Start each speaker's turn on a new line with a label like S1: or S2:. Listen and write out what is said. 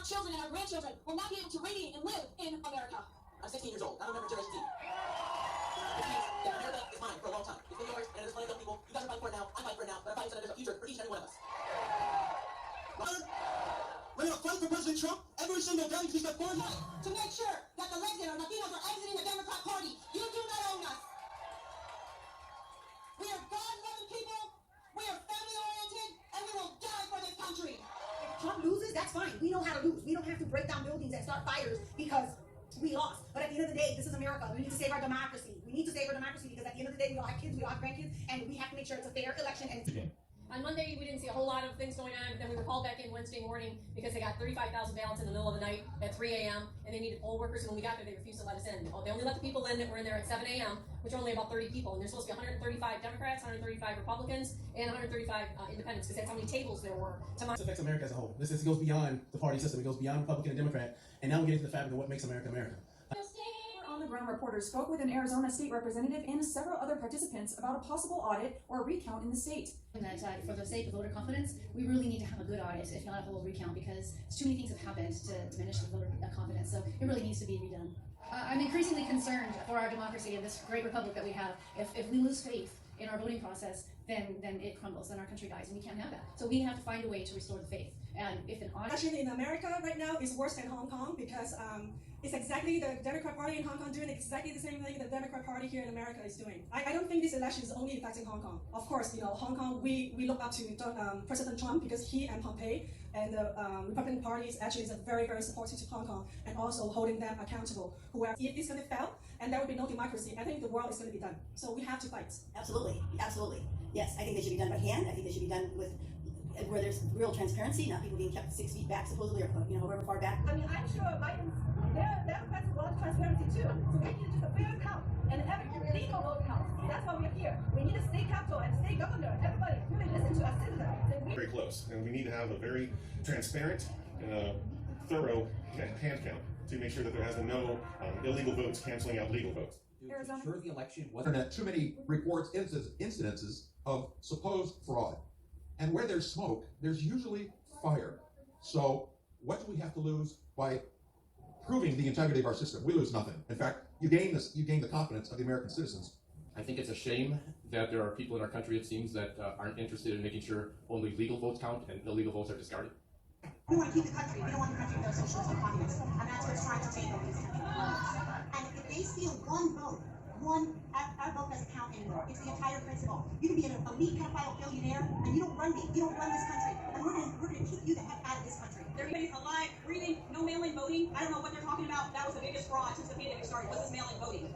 S1: our children and our grandchildren will not be able to radiate and live in America. I'm 16 years old. I remember Generation Z. Which means that America is mine for a long time. It's been yours, and there's plenty of people. You guys are fighting for it now. I'm fighting for it now. But I'm fighting so that there's a future for each and every one of us.
S2: We're going to fight for President Trump every single day to step forward
S1: to make sure that the Latinos or Latinos are exiting the Democrat Party. You do not own us. We are God-loving people. We are family-oriented, and we will die for this country.
S3: If Trump loses, that's fine. We know how to lose. We don't have to break down buildings and start fires because we lost. But at the end of the day, this is America. We need to save our democracy. We need to save our democracy because at the end of the day, we all have kids, we all have grandkids, and we have to make sure it's a fair election. And
S4: on Monday, we didn't see a whole lot of things going on, but then we were called back in Wednesday morning because they got 35,000 ballots in the middle of the night at 3 a.m. and they needed poll workers, and when we got there, they refused to let us in. They only let the people in that were in there at 7 a.m., which are only about 30 people, and there's supposed to be 135 Democrats, 135 Republicans, and 135 independents, because that's how many tables there were.
S5: This affects America as a whole. This goes beyond the party system. It goes beyond Republican and Democrat, and now we get into the fabric of what makes America America.
S6: On-the-ground reporters spoke with an Arizona state representative and several other participants about a possible audit or recount in the state.
S7: That for the sake of voter confidence, we really need to have a good audit, if not a full recount, because too many things have happened to diminish the voter confidence. So it really needs to be redone. I'm increasingly concerned for our democracy and this great republic that we have. If we lose faith in our voting process, then it crumbles, then our country dies, and we can't have that. So we have to find a way to restore the faith. And if an audit
S8: actually in America right now is worse than Hong Kong because it's exactly the Democrat Party in Hong Kong doing exactly the same thing the Democrat Party here in America is doing. I don't think this election is only affecting Hong Kong. Of course, Hong Kong, we look up to President Trump because he and Pompeo and the Republican Party is actually very, very supportive to Hong Kong and also holding them accountable. Whoever, if it's going to fail and there will be no democracy, I think the world is going to be done. So we have to fight.
S3: Absolutely, absolutely. Yes, I think they should be done by hand. I think they should be done with where there's real transparency, not people being kept 6 feet back supposedly, or however far back.
S9: I mean, I'm sure Biden's Democrats want transparency too. So we need just a fair count and every legal vote counts. That's why we're here. We need a state capital and state governor. Everybody really listen to our citizens.
S10: Very close, and we need to have a very transparent and thorough hand count to make sure that there has been no illegal votes canceling out legal votes.
S11: To ensure the election wasn't too many reports, incidences of supposed fraud. And where there's smoke, there's usually fire. So what do we have to lose by proving the integrity of our system? We lose nothing. In fact, you gain the confidence of the American citizens.
S12: I think it's a shame that there are people in our country, it seems, that aren't interested in making sure only legal votes count and illegal votes are discarded.
S3: We want to keep the country. We don't want the country to go socialist or communist. And that's what's trying to take over this country. And if they steal one vote, our vote doesn't count anymore. It's the entire principle. You can be an elite pedophile billionaire, and you don't run me. You don't run this country. And we're gonna kick you the heck out of this country.
S1: Everybody's alive, breathing, no mail-in voting. I don't know what they're talking about. That was the biggest fraud since the pandemic started, was this mail-in voting.